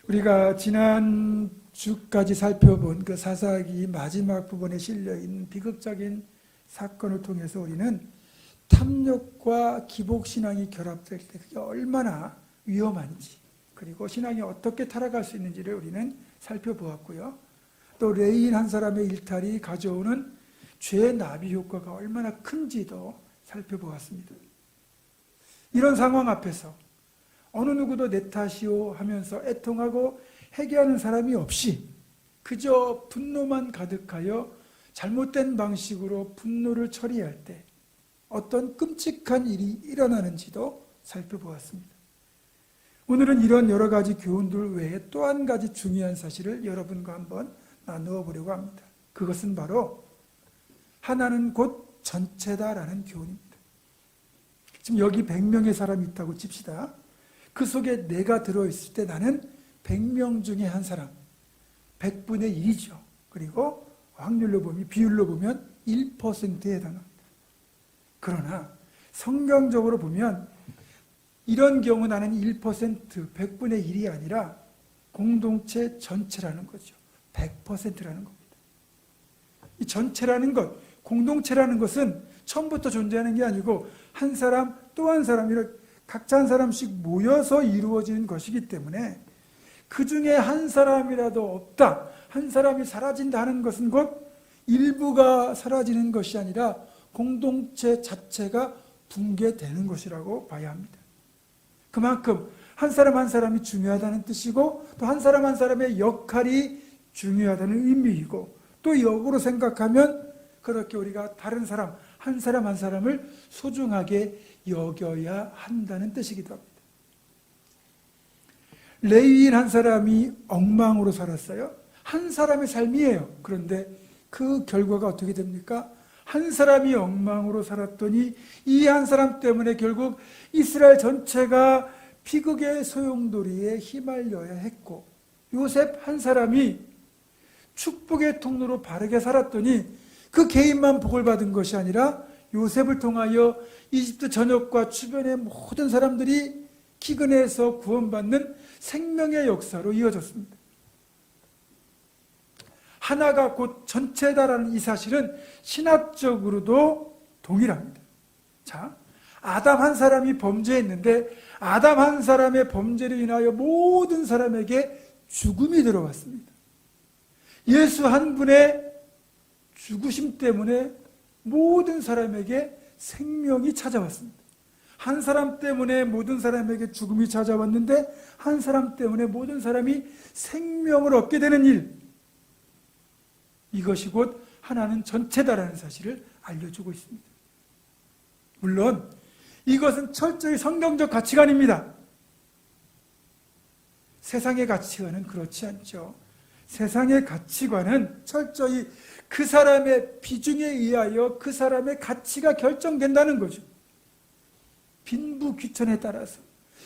우리가 지난 주까지 살펴본 그 사사기 마지막 부분에 실려있는 비극적인 사건을 통해서 우리는 탐욕과 기복신앙이 결합될 때 그게 얼마나 위험한지, 그리고 신앙이 어떻게 타락할 수 있는지를 우리는 살펴보았고요. 또 레위인 한 사람의 일탈이 가져오는 죄 나비 효과가 얼마나 큰지도 살펴보았습니다. 이런 상황 앞에서 어느 누구도 내 탓이오 하면서 애통하고 회개하는 사람이 없이 그저 분노만 가득하여 잘못된 방식으로 분노를 처리할 때 어떤 끔찍한 일이 일어나는지도 살펴보았습니다. 오늘은 이런 여러 가지 교훈들 외에 또 한 가지 중요한 사실을 여러분과 한번 나누어 보려고 합니다. 그것은 바로 하나는 곧 전체다라는 교훈입니다. 지금 여기 100명의 사람이 있다고 칩시다. 그 속에 내가 들어있을 때 나는 100명 중에 한 사람, 100분의 1이죠. 그리고 확률로 보면, 비율로 보면 1%에 해당합니다. 그러나 성경적으로 보면 이런 경우 나는 1%, 100분의 1이 아니라 공동체 전체라는 거죠. 100%라는 겁니다. 이 전체라는 것, 공동체라는 것은 처음부터 존재하는 게 아니고 한 사람 또 한 사람, 이렇게 각자 한 사람씩 모여서 이루어지는 것이기 때문에 그 중에 한 사람이라도 없다, 한 사람이 사라진다 하는 것은 곧 일부가 사라지는 것이 아니라 공동체 자체가 붕괴되는 것이라고 봐야 합니다. 그만큼 한 사람 한 사람이 중요하다는 뜻이고 또 한 사람 한 사람의 역할이 중요하다는 의미이고 또 역으로 생각하면 그렇게 우리가 다른 사람 한 사람을 소중하게 여겨야 한다는 뜻이기도 합니다. 레위인 한 사람이 엉망으로 살았어요. 한 사람의 삶이에요. 그런데 그 결과가 어떻게 됩니까? 한 사람이 엉망으로 살았더니 이 한 사람 때문에 결국 이스라엘 전체가 비극의 소용돌이에 휘말려야 했고, 요셉 한 사람이 축복의 통로로 바르게 살았더니 그 개인만 복을 받은 것이 아니라 요셉을 통하여 이집트 전역과 주변의 모든 사람들이 기근에서 구원받는 생명의 역사로 이어졌습니다. 하나가 곧 전체다라는 이 사실은 신학적으로도 동일합니다. 자, 아담 한 사람이 범죄했는데 아담 한 사람의 범죄로 인하여 모든 사람에게 죽음이 들어왔습니다. 예수 한 분의 죽으심 때문에 모든 사람에게 생명이 찾아왔습니다. 한 사람 때문에 모든 사람에게 죽음이 찾아왔는데 한 사람 때문에 모든 사람이 생명을 얻게 되는 일, 이것이 곧 하나는 전체다라는 사실을 알려주고 있습니다. 물론 이것은 철저히 성경적 가치관입니다. 세상의 가치관은 그렇지 않죠. 세상의 가치관은 철저히 그 사람의 비중에 의하여 그 사람의 가치가 결정된다는 거죠. 빈부귀천에 따라서,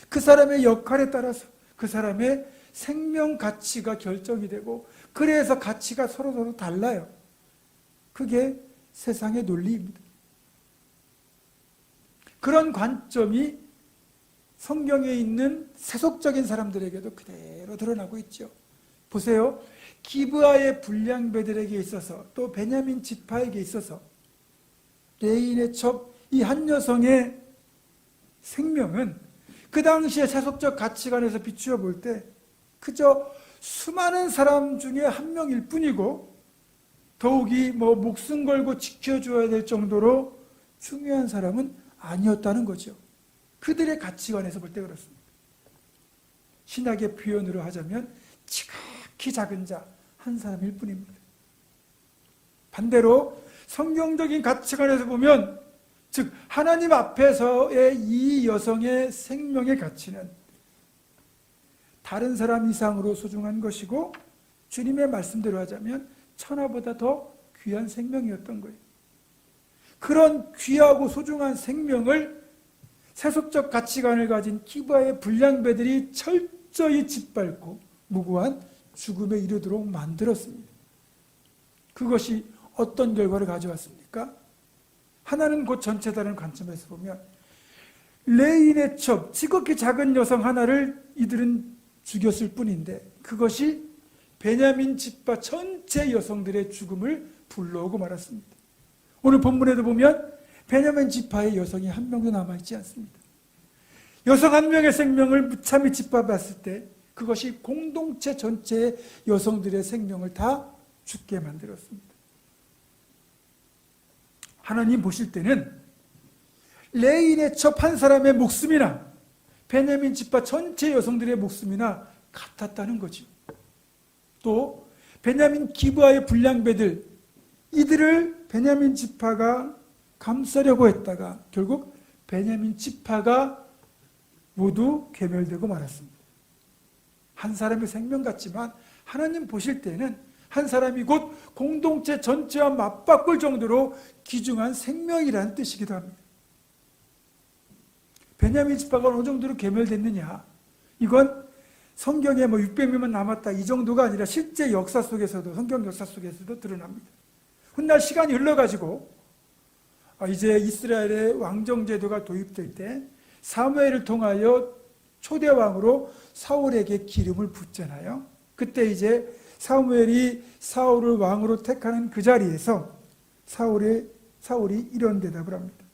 그 사람의 역할에 따라서 그 사람의 생명 가치가 결정이 되고, 그래서 가치가 서로 달라요. 그게 세상의 논리입니다. 그런 관점이 성경에 있는 세속적인 사람들에게도 그대로 드러나고 있죠. 보세요. 기브아의 불량배들에게 있어서 또 베냐민 지파에게 있어서 레인의 첩 이 한 여성의 생명은 그 당시의 세속적 가치관에서 비추어 볼 때 그저 수많은 사람 중에 한 명일 뿐이고, 더욱이 목숨 걸고 지켜줘야 될 정도로 중요한 사람은 아니었다는 거죠. 그들의 가치관에서 볼 때 그렇습니다. 신학의 표현으로 하자면 지극히 작은 자 한 사람일 뿐입니다. 반대로 성경적인 가치관에서 보면, 즉 하나님 앞에서의 이 여성의 생명의 가치는 다른 사람 이상으로 소중한 것이고, 주님의 말씀대로 하자면 천하보다 더 귀한 생명이었던 거예요. 그런 귀하고 소중한 생명을 세속적 가치관을 가진 기브아의 불량배들이 철저히 짓밟고 무고한 죽음에 이르도록 만들었습니다. 그것이 어떤 결과를 가져왔습니까? 하나는 곧 전체다라는 관점에서 보면 레인의 첩, 지극히 작은 여성 하나를 이들은 죽였을 뿐인데 그것이 베냐민 지파 전체 여성들의 죽음을 불러오고 말았습니다. 오늘 본문에도 보면 베냐민 지파의 여성이 한 명도 남아있지 않습니다. 여성 한 명의 생명을 무참히 짓밟았을 때 그것이 공동체 전체의 여성들의 생명을 다 죽게 만들었습니다. 하나님 보실 때는 레인의 첩 한 사람의 목숨이나 베냐민 지파 전체 여성들의 목숨이나 같았다는 거죠. 또 베냐민 기브아의 불량배들, 이들을 베냐민 지파가 감싸려고 했다가 결국 베냐민 지파가 모두 괴멸되고 말았습니다. 한 사람의 생명 같지만 하나님 보실 때는 한 사람이 곧 공동체 전체와 맞바꿀 정도로 귀중한 생명이라는 뜻이기도 합니다. 베냐민 지파가 어느 정도로 괴멸됐느냐, 이건 성경에 600명만 남았다 이 정도가 아니라 실제 역사 속에서도, 성경 역사 속에서도 드러납니다. 훗날 시간이 흘러가지고 이제 이스라엘의 왕정제도가 도입될 때 사무엘을 통하여 초대왕으로 사울에게 기름을 붓잖아요. 그때 이제 사무엘이 사울을 왕으로 택하는 그 자리에서 사울이 이런 대답을 합니다.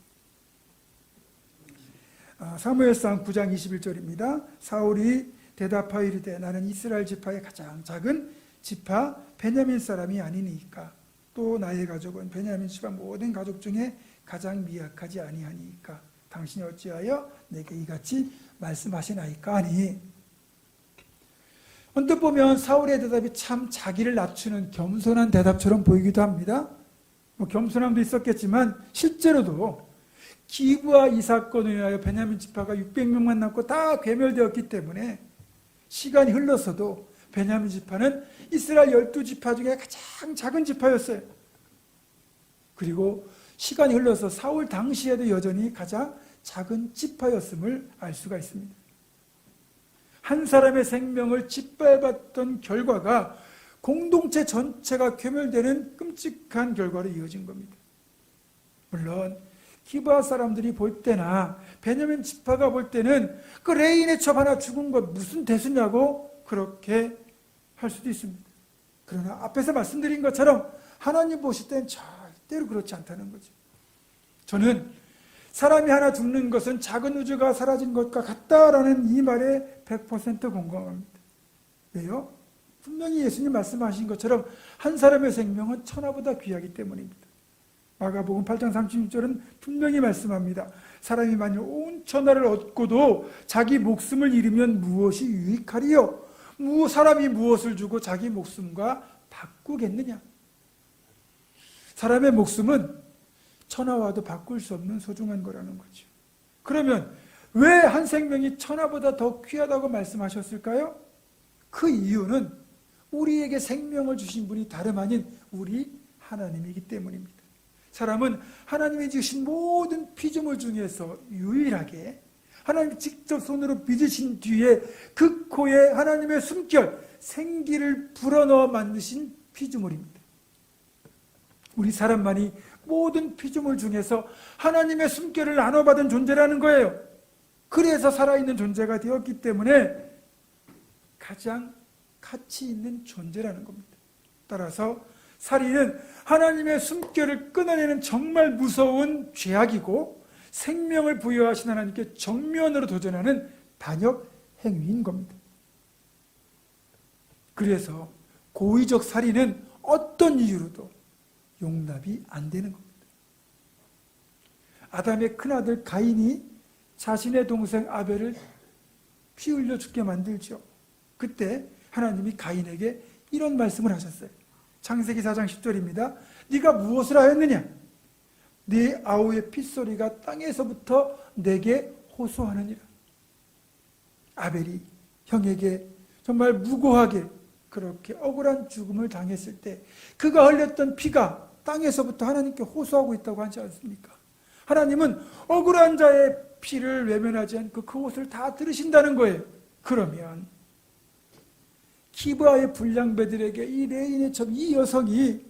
사무엘상 9장 21절입니다. 사울이 대답하여 이르되 나는 이스라엘 지파의 가장 작은 지파 베냐민 사람이 아니니까 또 나의 가족은 베냐민 지파 모든 가족 중에 가장 미약하지 아니하니까 당신이 어찌하여 내게 이같이 말씀하시나이까 하니, 언뜻 보면 사울의 대답이 참 자기를 낮추는 겸손한 대답처럼 보이기도 합니다. 겸손함도 있었겠지만 실제로도 기브아 이 사건을 인하여 베냐민 지파가 600명만 남고 다 괴멸되었기 때문에 시간이 흘렀어도 베냐민 지파는 이스라엘 12지파 중에 가장 작은 지파였어요. 그리고 시간이 흘러서 사울 당시에도 여전히 가장 작은 지파였음을 알 수가 있습니다. 한 사람의 생명을 짓밟았던 결과가 공동체 전체가 괴멸되는 끔찍한 결과로 이어진 겁니다. 물론 기브아 사람들이 볼 때나 베냐민 지파가 볼 때는 그 레인의 첩 하나 죽은 것 무슨 대수냐고 그렇게 할 수도 있습니다. 그러나 앞에서 말씀드린 것처럼 하나님 보실 때는 절대로 그렇지 않다는 거죠. 저는 사람이 하나 죽는 것은 작은 우주가 사라진 것과 같다라는 이 말에 100% 공감합니다. 왜요? 분명히 예수님 말씀하신 것처럼 한 사람의 생명은 천하보다 귀하기 때문입니다. 마가복음 8장 36절은 분명히 말씀합니다. 사람이 만일 온 천하를 얻고도 자기 목숨을 잃으면 무엇이 유익하리요? 사람이 무엇을 주고 자기 목숨과 바꾸겠느냐? 사람의 목숨은 천하와도 바꿀 수 없는 소중한 거라는 거죠. 그러면 왜 한 생명이 천하보다 더 귀하다고 말씀하셨을까요? 그 이유는 우리에게 생명을 주신 분이 다름 아닌 우리 하나님이기 때문입니다. 사람은 하나님이 주신 모든 피조물 중에서 유일하게 하나님이 직접 손으로 빚으신 뒤에 그 코에 하나님의 숨결, 생기를 불어넣어 만드신 피조물입니다. 우리 사람만이 모든 피조물 중에서 하나님의 숨결을 나눠받은 존재라는 거예요. 그래서 살아있는 존재가 되었기 때문에 가장 가치 있는 존재라는 겁니다. 따라서 살인은 하나님의 숨결을 끊어내는 정말 무서운 죄악이고 생명을 부여하신 하나님께 정면으로 도전하는 반역 행위인 겁니다. 그래서 고의적 살인은 어떤 이유로도 용납이 안 되는 겁니다. 아담의 큰아들 가인이 자신의 동생 아벨을 피 흘려 죽게 만들죠. 그때 하나님이 가인에게 이런 말씀을 하셨어요. 창세기 4장 10절입니다. 네가 무엇을 하였느냐? 네 아우의 핏소리가 땅에서부터 내게 호소하느니라. 아벨이 형에게 정말 무고하게 그렇게 억울한 죽음을 당했을 때 그가 흘렸던 피가 땅에서부터 하나님께 호소하고 있다고 하지 않습니까? 하나님은 억울한 자의 피를 외면하지 않고 그 옷을 다 들으신다는 거예요. 그러면 기브아의 불량배들에게 이 레인의 첩, 이 여성이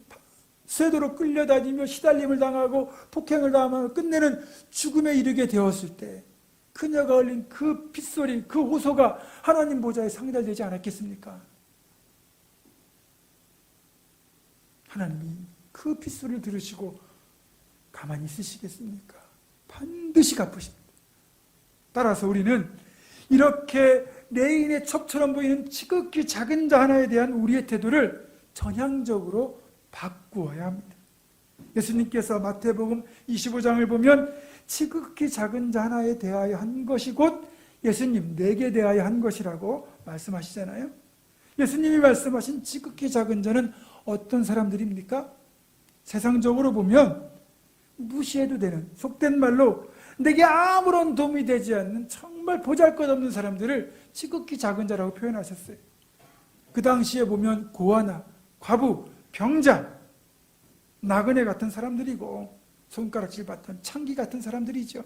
쇠도로 끌려다니며 시달림을 당하고 폭행을 당하고 끝내는 죽음에 이르게 되었을 때 그녀가 흘린 그 핏소리, 그 호소가 하나님 보좌에 상달되지 않았겠습니까? 하나님이 그 핏소리를 들으시고 가만히 있으시겠습니까? 반드시 갚으십니다. 따라서 우리는 이렇게 레인의 첩처럼 보이는 지극히 작은 자 하나에 대한 우리의 태도를 전향적으로 바꾸어야 합니다. 예수님께서 마태복음 25장을 보면 지극히 작은 자 하나에 대하여 한 것이 곧 예수님 내게 대하여 한 것이라고 말씀하시잖아요. 예수님이 말씀하신 지극히 작은 자는 어떤 사람들입니까? 세상적으로 보면 무시해도 되는, 속된 말로 내게 아무런 도움이 되지 않는 정말 보잘것없는 사람들을 지극히 작은 자라고 표현하셨어요. 그 당시에 보면 고아나 과부, 병자, 나그네 같은 사람들이고 손가락질 받던 창기 같은 사람들이죠.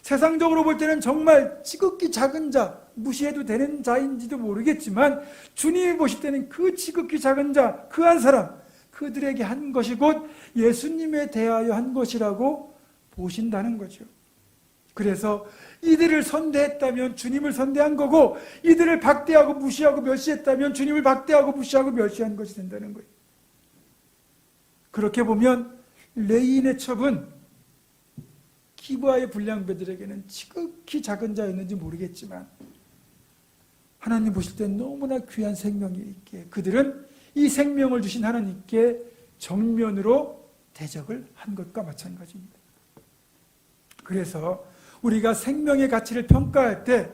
세상적으로 볼 때는 정말 지극히 작은 자, 무시해도 되는 자인지도 모르겠지만 주님이 보실 때는 그 지극히 작은 자, 그 한 사람, 그들에게 한 것이 곧 예수님에 대하여 한 것이라고 보신다는 거죠. 그래서 이들을 선대했다면 주님을 선대한 거고, 이들을 박대하고 무시하고 멸시했다면 주님을 박대하고 무시하고 멸시한 것이 된다는 거예요. 그렇게 보면 레인의 첩은 기브아의 불량배들에게는 지극히 작은 자였는지 모르겠지만 하나님 보실 때 너무나 귀한 생명이 있기에 그들은 이 생명을 주신 하나님께 정면으로 대적을 한 것과 마찬가지입니다. 그래서 우리가 생명의 가치를 평가할 때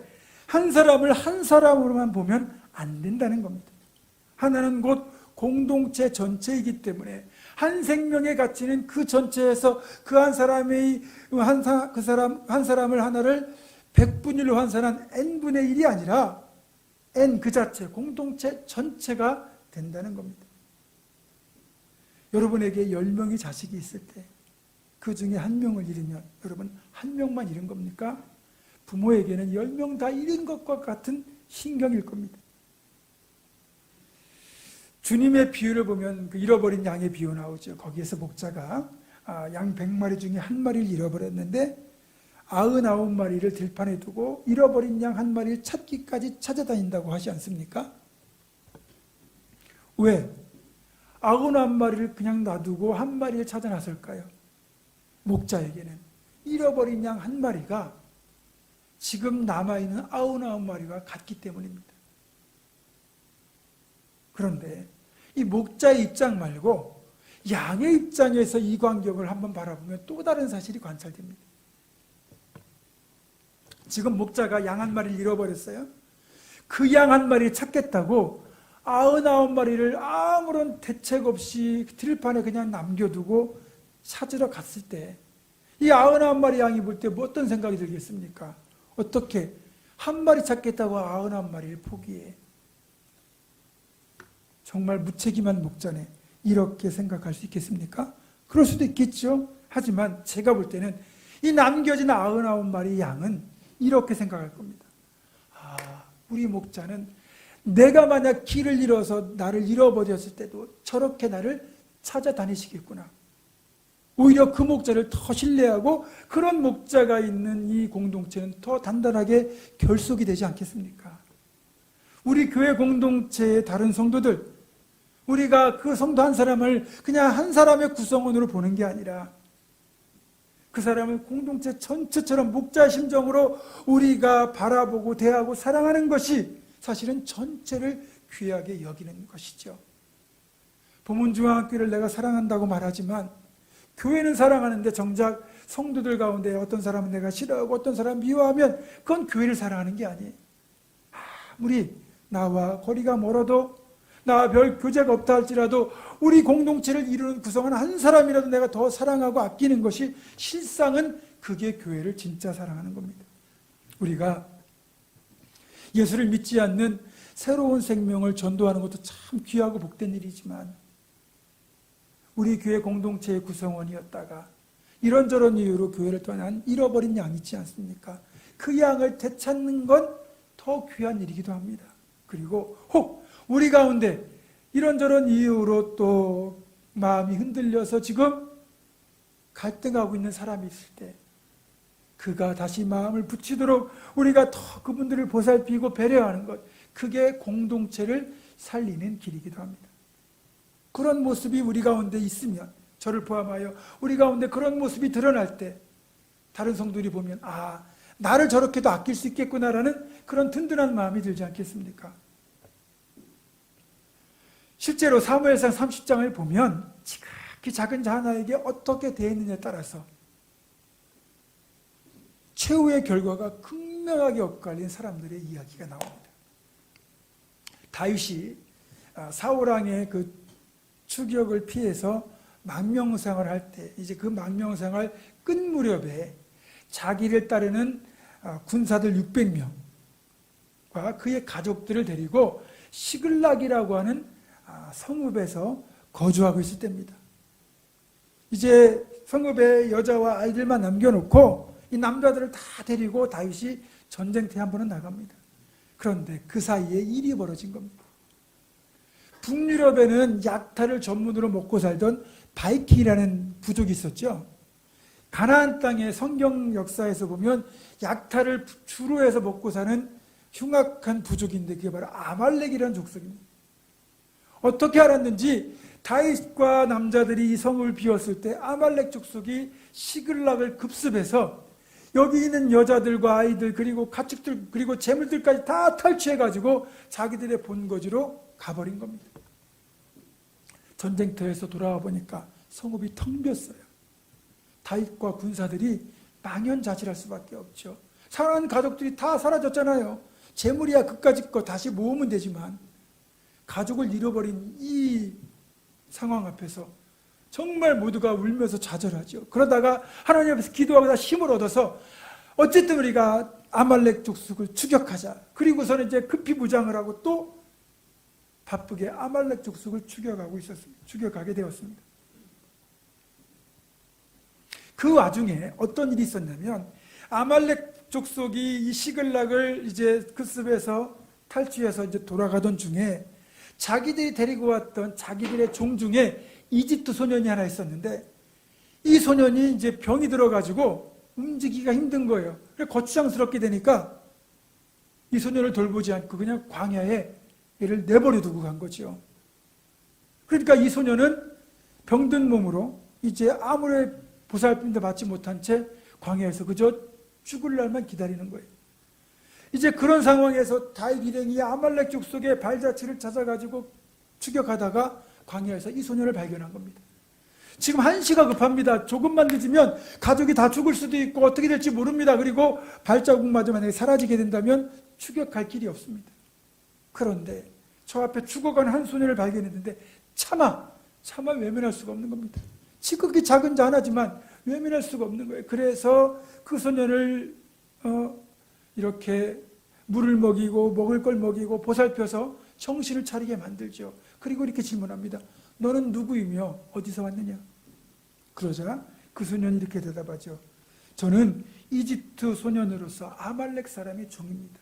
한 사람을 한 사람으로만 보면 안 된다는 겁니다. 하나는 곧 공동체 전체이기 때문에 한 생명의 가치는 그 전체에서 그 한 사람의 한 사람을 하나를 100분의 1로 환산한 n분의 1이 아니라 n 그 자체, 공동체 전체가 된다는 겁니다. 여러분에게 10명의 자식이 있을 때 그 중에 한 명을 잃으면 여러분 한 명만 잃은 겁니까? 부모에게는 10명 다 잃은 것과 같은 신경일 겁니다. 주님의 비유를 보면 그 잃어버린 양의 비유 나오죠. 거기에서 목자가 양 100마리 중에 한 마리를 잃어버렸는데 99마리를 들판에 두고 잃어버린 양 한 마리를 찾기까지 찾아다닌다고 하지 않습니까? 왜? 99마리를 그냥 놔두고 한 마리를 찾아 나설까요? 목자에게는 잃어버린 양 한 마리가 지금 남아있는 99마리와 같기 때문입니다. 그런데 이 목자의 입장 말고 양의 입장에서 이 광경을 한번 바라보면 또 다른 사실이 관찰됩니다. 지금 목자가 양 한 마리를 잃어버렸어요. 그 양 한 마리를 찾겠다고 99마리를 아무런 대책 없이 들판에 그냥 남겨두고 찾으러 갔을 때 이 99마리 양이 볼 때 뭐 어떤 생각이 들겠습니까? 어떻게 한 마리 찾겠다고 99마리를 포기해? 정말 무책임한 목자네, 이렇게 생각할 수 있겠습니까? 그럴 수도 있겠죠. 하지만 제가 볼 때는 이 남겨진 99마리 양은 이렇게 생각할 겁니다. 우리 목자는 내가 만약 길을 잃어서 나를 잃어버렸을 때도 저렇게 나를 찾아다니시겠구나. 오히려 그 목자를 더 신뢰하고 그런 목자가 있는 이 공동체는 더 단단하게 결속이 되지 않겠습니까? 우리 교회 공동체의 다른 성도들, 우리가 그 성도 한 사람을 그냥 한 사람의 구성원으로 보는 게 아니라 그 사람을 공동체 전체처럼 목자의 심정으로 우리가 바라보고 대하고 사랑하는 것이 사실은 전체를 귀하게 여기는 것이죠. 보문중앙학교를 내가 사랑한다고 말하지만 교회는 사랑하는데 정작 성도들 가운데 어떤 사람은 내가 싫어하고 어떤 사람은 미워하면 그건 교회를 사랑하는 게 아니에요. 아무리 나와 거리가 멀어도 나와 별 교제가 없다 할지라도 우리 공동체를 이루는 구성하는 한 사람이라도 내가 더 사랑하고 아끼는 것이 실상은 그게 교회를 진짜 사랑하는 겁니다. 우리가 예수를 믿지 않는 새로운 생명을 전도하는 것도 참 귀하고 복된 일이지만 우리 교회 공동체의 구성원이었다가 이런저런 이유로 교회를 떠난 잃어버린 양이 있지 않습니까? 그 양을 되찾는 건 더 귀한 일이기도 합니다. 그리고 혹 우리 가운데 이런저런 이유로 또 마음이 흔들려서 지금 갈등하고 있는 사람이 있을 때 그가 다시 마음을 붙이도록 우리가 더 그분들을 보살피고 배려하는 것, 그게 공동체를 살리는 길이기도 합니다. 그런 모습이 우리 가운데 있으면, 저를 포함하여 우리 가운데 그런 모습이 드러날 때 다른 성도들이 보면 아, 나를 저렇게도 아낄 수 있겠구나라는 그런 든든한 마음이 들지 않겠습니까? 실제로 사무엘상 30장을 보면 지극히 작은 자 하나에게 어떻게 대했느냐에 따라서 최후의 결과가 극명하게 엇갈린 사람들의 이야기가 나옵니다. 다윗이 사울왕의 그 추격을 피해서 망명생활을 할 때, 이제 그 망명생활 끝 무렵에 자기를 따르는 군사들 600명과 그의 가족들을 데리고 시글락이라고 하는 성읍에서 거주하고 있을 때입니다. 이제 성읍에 여자와 아이들만 남겨놓고 이 남자들을 다 데리고 다윗이 전쟁터에 한 번은 나갑니다. 그런데 그 사이에 일이 벌어진 겁니다. 북유럽에는 약탈을 전문으로 먹고 살던 바이킹이라는 부족이 있었죠. 가나안 땅의 성경 역사에서 보면 약탈을 주로 해서 먹고 사는 흉악한 부족인데 그게 바로 아말렉이라는 족속입니다. 어떻게 알았는지 다윗과 남자들이 이 성을 비웠을 때 아말렉 족속이 시글락을 급습해서 여기 있는 여자들과 아이들 그리고 가축들 그리고 재물들까지 다 탈취해가지고 자기들의 본거지로 가버린 겁니다. 전쟁터에서 돌아와 보니까 성읍이 텅 비었어요. 다윗과 군사들이 망연자실할 수밖에 없죠. 사랑하는 가족들이 다 사라졌잖아요. 재물이야 그까짓 거 다시 모으면 되지만 가족을 잃어버린 이 상황 앞에서 정말 모두가 울면서 좌절하죠. 그러다가 하나님 앞에서 기도하고 다 힘을 얻어서 어쨌든 우리가 아말렉 족속을 추격하자. 그리고서는 이제 급히 무장을 하고 또 바쁘게 아말렉 족속을 추격하게 되었습니다. 그 와중에 어떤 일이 있었냐면 아말렉 족속이 이 시글락을 이제 급습해서 탈취해서 이제 돌아가던 중에 자기들이 데리고 왔던 자기들의 종 중에 이집트 소년이 하나 있었는데 이 소년이 이제 병이 들어가지고 움직이기가 힘든 거예요. 그래서 거추장스럽게 되니까 이 소년을 돌보지 않고 그냥 광야에 얘를 내버려 두고 간 거죠. 그러니까 이 소년은 병든 몸으로 이제 아무리 보살핌도 받지 못한 채 광야에서 그저 죽을 날만 기다리는 거예요. 이제 그런 상황에서 다윗 일행이 아말렉 족속의 발자취를 찾아가지고 추격하다가 광야에서 이 소년을 발견한 겁니다. 지금 한시가 급합니다. 조금만 늦으면 가족이 다 죽을 수도 있고 어떻게 될지 모릅니다. 그리고 발자국마저 만약에 사라지게 된다면 추격할 길이 없습니다. 그런데 저 앞에 죽어가는 한 소년을 발견했는데 차마 외면할 수가 없는 겁니다. 지극히 작은 자 하나지만 외면할 수가 없는 거예요. 그래서 그 소년을 이렇게 물을 먹이고 먹을 걸 먹이고 보살펴서 정신을 차리게 만들죠. 그리고 이렇게 질문합니다. 너는 누구이며 어디서 왔느냐? 그러자 그 소년이 이렇게 대답하죠. 저는 이집트 소년으로서 아말렉 사람의 종입니다.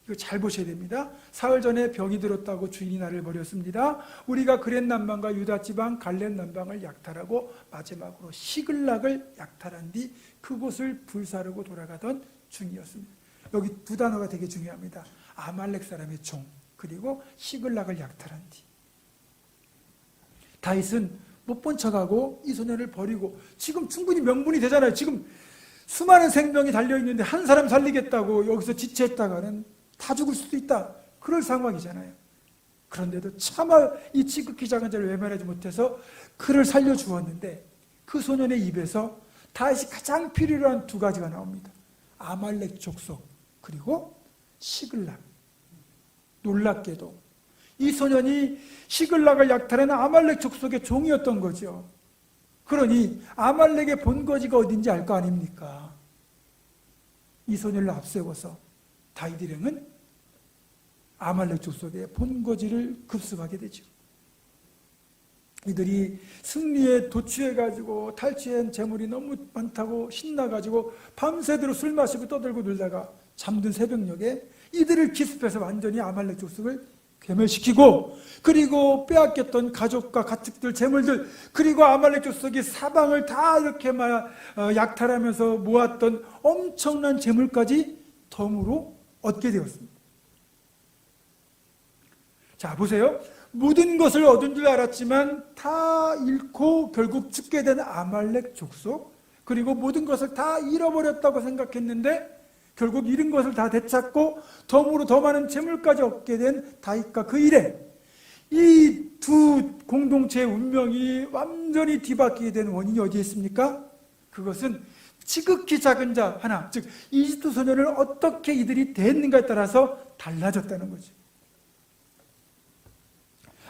이거 잘 보셔야 됩니다. 사흘 전에 병이 들었다고 주인이 나를 버렸습니다. 우리가 그렛 남방과 유다 지방 갈렙 남방을 약탈하고 마지막으로 시글락을 약탈한 뒤 그곳을 불사르고 돌아가던 중이었습니다. 여기 두 단어가 되게 중요합니다. 아말렉 사람의 종 그리고 시글락을 약탈한 뒤. 다윗은 못 본 척하고 이 소년을 버리고 지금 충분히 명분이 되잖아요. 지금 수많은 생명이 달려있는데 한 사람 살리겠다고 여기서 지체했다가는 다 죽을 수도 있다. 그럴 상황이잖아요. 그런데도 차마 이 지극히 작은 자를 외면하지 못해서 그를 살려주었는데 그 소년의 입에서 다윗이 가장 필요로 한 두 가지가 나옵니다. 아말렉 족속 그리고 시글락. 놀랍게도 이 소년이 시글락을 약탈한 아말렉 족속의 종이었던 거죠. 그러니 아말렉의 본거지가 어딘지 알 거 아닙니까? 이 소년을 앞세워서 다윗 일행은 아말렉 족속의 본거지를 급습하게 되죠. 이들이 승리에 도취해가지고 탈취한 재물이 너무 많다고 신나가지고 밤새도록 술 마시고 떠들고 놀다가 잠든 새벽녘에 이들을 기습해서 완전히 아말렉 족속을 괴멸시키고, 그리고 빼앗겼던 가족과 가축들, 재물들, 그리고 아말렉 족속이 사방을 다 이렇게 약탈하면서 모았던 엄청난 재물까지 덤으로 얻게 되었습니다. 자, 보세요. 모든 것을 얻은 줄 알았지만 다 잃고 결국 죽게 된 아말렉 족속, 그리고 모든 것을 다 잃어버렸다고 생각했는데 결국 잃은 것을 다 되찾고 덤으로 더 많은 재물까지 얻게 된 다윗과 그 일행, 이 두 공동체의 운명이 완전히 뒤바뀌게 된 원인이 어디에 있습니까? 그것은 지극히 작은 자 하나, 즉 이집트 소년을 어떻게 이들이 대했는가에 따라서 달라졌다는 거죠.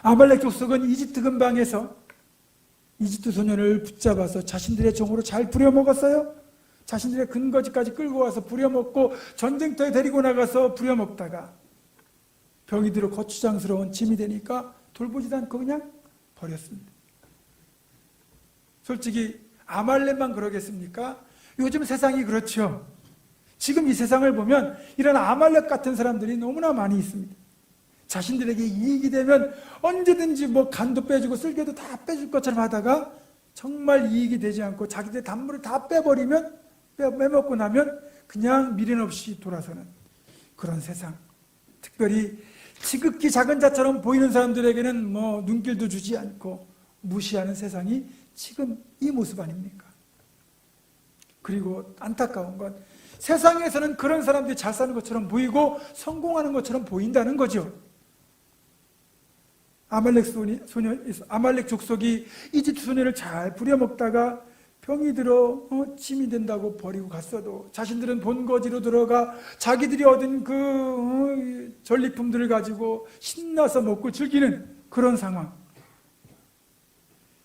아말렉 족속은 이집트 근방에서 이집트 소년을 붙잡아서 자신들의 종으로 잘 부려먹었어요. 자신들의 근거지까지 끌고 와서 부려먹고 전쟁터에 데리고 나가서 부려먹다가 병이 들어 거추장스러운 짐이 되니까 돌보지도 않고 그냥 버렸습니다. 솔직히 아말렉만 그러겠습니까? 요즘 세상이 그렇죠. 지금 이 세상을 보면 이런 아말렉 같은 사람들이 너무나 많이 있습니다. 자신들에게 이익이 되면 언제든지 간도 빼주고 쓸개도 다 빼줄 것처럼 하다가 정말 이익이 되지 않고 자기들 단물을 다 빼버리면, 빼먹고 나면 그냥 미련 없이 돌아서는 그런 세상. 특별히 지극히 작은 자처럼 보이는 사람들에게는 눈길도 주지 않고 무시하는 세상이 지금 이 모습 아닙니까? 그리고 안타까운 건 세상에서는 그런 사람들이 잘 사는 것처럼 보이고 성공하는 것처럼 보인다는 거죠. 아말렉 족속이 이집트 소년을 잘 부려먹다가 병이 들어 짐이 된다고 버리고 갔어도 자신들은 본거지로 들어가 자기들이 얻은 그 전리품들을 가지고 신나서 먹고 즐기는 그런 상황.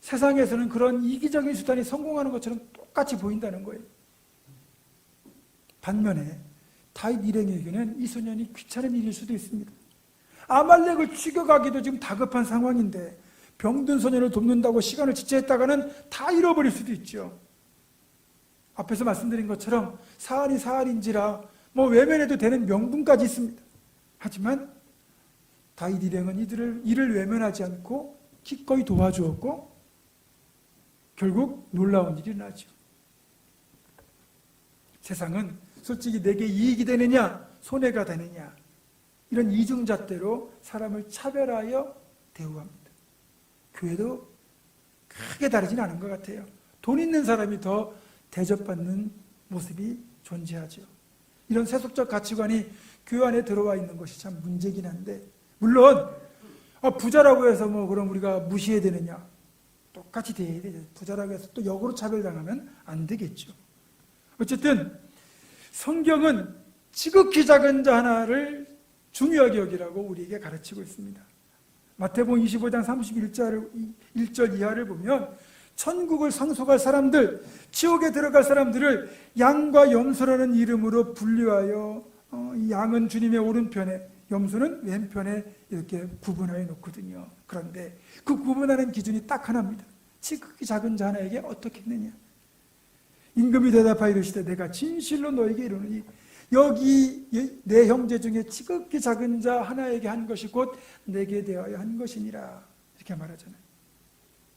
세상에서는 그런 이기적인 수단이 성공하는 것처럼 똑같이 보인다는 거예요. 반면에 다윗 일행에게는 이 소년이 귀찮은 일일 수도 있습니다. 아말렉을 죽여가기도 지금 다급한 상황인데 병든 소년을 돕는다고 시간을 지체했다가는 다 잃어버릴 수도 있죠. 앞에서 말씀드린 것처럼 사할이 사할인지라 외면해도 되는 명분까지 있습니다. 하지만 다윗 일행은 이를 외면하지 않고 기꺼이 도와주었고 결국 놀라운 일이 일어나죠. 세상은 솔직히 내게 이익이 되느냐 손해가 되느냐 이런 이중잣대로 사람을 차별하여 대우합니다. 교회도 크게 다르진 않은 것 같아요. 돈 있는 사람이 더 대접받는 모습이 존재하죠. 이런 세속적 가치관이 교회 안에 들어와 있는 것이 참 문제긴 한데, 물론 부자라고 해서 그럼 우리가 무시해야 되느냐? 똑같이 대해야 되죠. 부자라고 해서 또 역으로 차별당하면 안 되겠죠. 어쨌든 성경은 지극히 작은 자 하나를 중요하게 여기라고 우리에게 가르치고 있습니다. 마태복음 25장 31절 이하를 보면 천국을 상속할 사람들, 지옥에 들어갈 사람들을 양과 염소라는 이름으로 분류하여 이 양은 주님의 오른편에, 염소는 왼편에 이렇게 구분하여 놓거든요. 그런데 그 구분하는 기준이 딱 하나입니다. 지극히 작은 자 하나에게 어떻게 했느냐? 임금이 대답하여 이르시되 내가 진실로 너에게 이르노니 여기 내 형제 중에 지극히 작은 자 하나에게 한 것이 곧 내게 대하여 한 것이니라. 이렇게 말하잖아요.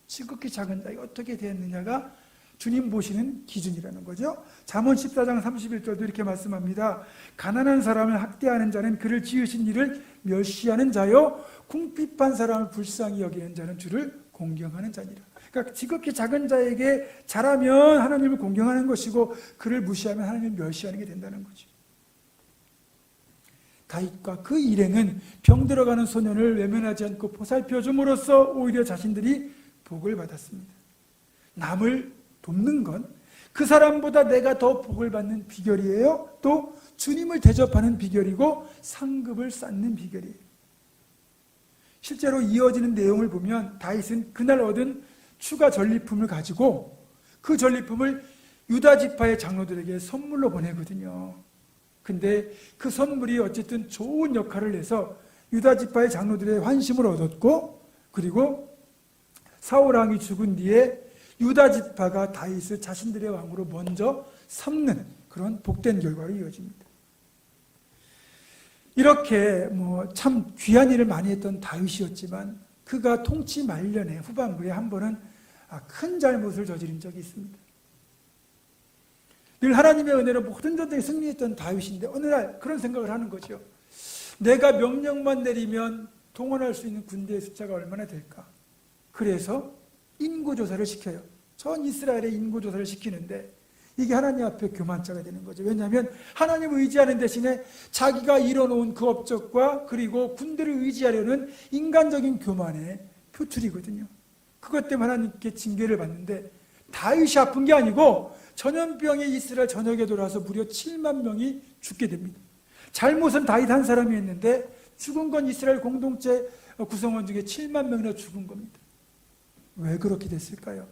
지극히 작은 자에게 어떻게 되었느냐가 주님 보시는 기준이라는 거죠. 잠언 14장 31절도 이렇게 말씀합니다. 가난한 사람을 학대하는 자는 그를 지으신 이를 멸시하는 자요 궁핍한 사람을 불쌍히 여기는 자는 주를 공경하는 자니라. 그러니까 지극히 작은 자에게 잘하면 하나님을 공경하는 것이고 그를 무시하면 하나님을 멸시하는 게 된다는 거죠. 다윗과 그 일행은 병들어가는 소년을 외면하지 않고 보살펴 줌으로써 오히려 자신들이 복을 받았습니다. 남을 돕는 건 그 사람보다 내가 더 복을 받는 비결이에요. 또 주님을 대접하는 비결이고 상급을 쌓는 비결이에요. 실제로 이어지는 내용을 보면 다윗은 그날 얻은 추가 전리품을 가지고 그 전리품을 유다 지파의 장로들에게 선물로 보내거든요. 근데 그 선물이 어쨌든 좋은 역할을 해서 유다 지파의 장로들의 환심을 얻었고, 그리고 사울 왕이 죽은 뒤에 유다 지파가 다윗을 자신들의 왕으로 먼저 삼는 그런 복된 결과로 이어집니다. 이렇게 참 귀한 일을 많이 했던 다윗이었지만 그가 통치 말년에 후반부에 한 번은 큰 잘못을 저지른 적이 있습니다. 늘 하나님의 은혜로 모든 전쟁에 승리했던 다윗인데 어느 날 그런 생각을 하는 거죠. 내가 명령만 내리면 동원할 수 있는 군대의 숫자가 얼마나 될까? 그래서 인구조사를 시켜요. 전 이스라엘의 인구조사를 시키는데 이게 하나님 앞에 교만자가 되는 거죠. 왜냐하면 하나님을 의지하는 대신에 자기가 이뤄놓은 그 업적과 그리고 군대를 의지하려는 인간적인 교만의 표출이거든요. 그것 때문에 하나님께 징계를 받는데 다윗이 아픈 게 아니고 전염병이 이스라엘 전역에 돌아서 무려 7만 명이 죽게 됩니다. 잘못은 다윗 한 사람이 했는데 죽은 건 이스라엘 공동체 구성원 중에 7만 명이나 죽은 겁니다. 왜 그렇게 됐을까요?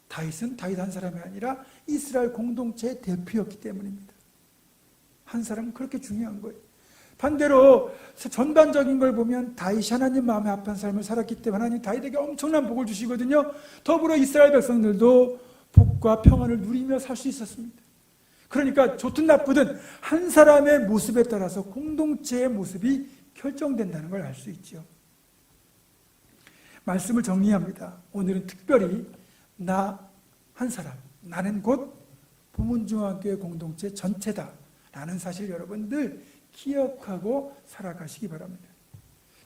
다윗은 다윗 한 사람이 아니라 이스라엘 공동체의 대표였기 때문입니다. 한 사람은 그렇게 중요한 거예요. 반대로 전반적인 걸 보면 다윗이 하나님 마음에 합한 삶을 살았기 때문에 하나님 다윗에게 엄청난 복을 주시거든요. 더불어 이스라엘 백성들도 복과 평안을 누리며 살 수 있었습니다. 그러니까 좋든 나쁘든 한 사람의 모습에 따라서 공동체의 모습이 결정된다는 걸 알 수 있죠. 말씀을 정리합니다. 오늘은 특별히 나 한 사람, 나는 곧 보문중앙교회 공동체 전체다 라는 사실 여러분 늘 기억하고 살아가시기 바랍니다.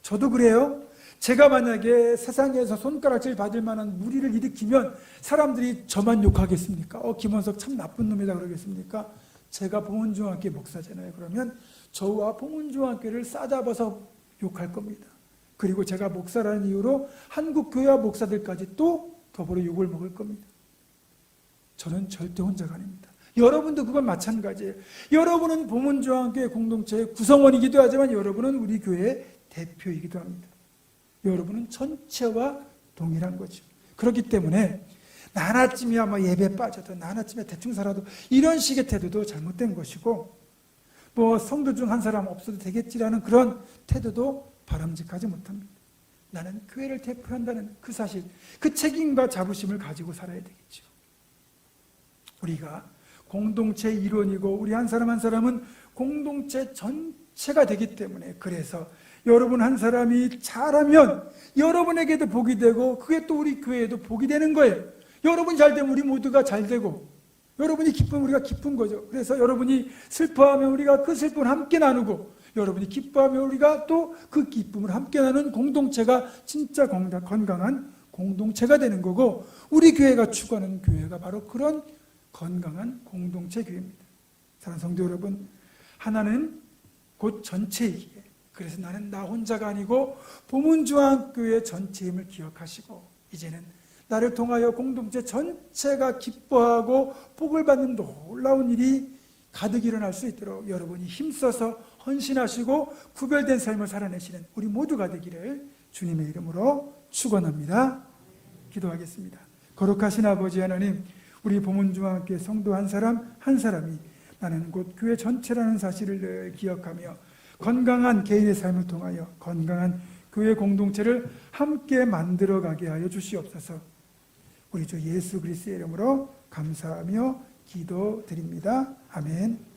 저도 그래요. 제가 만약에 세상에서 손가락질 받을 만한 무리를 일으키면 사람들이 저만 욕하겠습니까? 김원석 참 나쁜 놈이다 그러겠습니까? 제가 보문중앙교회 목사잖아요. 그러면 저와 보문중앙교회를 싸잡아서 욕할 겁니다. 그리고 제가 목사라는 이유로 한국교회와 목사들까지 또 더불어 욕을 먹을 겁니다. 저는 절대 혼자가 아닙니다. 여러분도 그건 마찬가지예요. 여러분은 보문중앙교회 공동체의 구성원이기도 하지만 여러분은 우리 교회의 대표이기도 합니다. 여러분은 전체와 동일한 거죠. 그렇기 때문에 나 하나쯤이야 예배 빠져도 나 하나쯤이야 대충 살아도 이런 식의 태도도 잘못된 것이고 성도 중 한 사람 없어도 되겠지라는 그런 태도도 바람직하지 못합니다. 나는 교회를 대표한다는 그 사실, 그 책임과 자부심을 가지고 살아야 되겠죠. 우리가 공동체 일원이고 우리 한 사람 한 사람은 공동체 전체가 되기 때문에 그래서 여러분 한 사람이 잘하면 여러분에게도 복이 되고 그게 또 우리 교회에도 복이 되는 거예요. 여러분이 잘 되면 우리 모두가 잘 되고 여러분이 기쁘면 우리가 기쁜 거죠. 그래서 여러분이 슬퍼하면 우리가 그 슬픔을 함께 나누고 여러분이 기뻐하면 우리가 또 그 기쁨을 함께 나누는 공동체가 진짜 건강한 공동체가 되는 거고 우리 교회가 추구하는 교회가 바로 그런 건강한 공동체 교회입니다. 사랑하는 성도 여러분, 하나는 곧 전체이기에 그래서 나는 나 혼자가 아니고 보문중앙교회 전체임을 기억하시고 이제는 나를 통하여 공동체 전체가 기뻐하고 복을 받는 놀라운 일이 가득 일어날 수 있도록 여러분이 힘써서 헌신하시고 구별된 삶을 살아내시는 우리 모두가 되기를 주님의 이름으로 축원합니다. 기도하겠습니다. 거룩하신 아버지 하나님, 우리 보문중앙교회 성도 한 사람 한 사람이 나는 곧 교회 전체라는 사실을 늘 기억하며 건강한 개인의 삶을 통하여 건강한 교회 공동체를 함께 만들어가게 하여 주시옵소서. 우리 주 예수 그리스도의 이름으로 감사하며 기도드립니다. 아멘.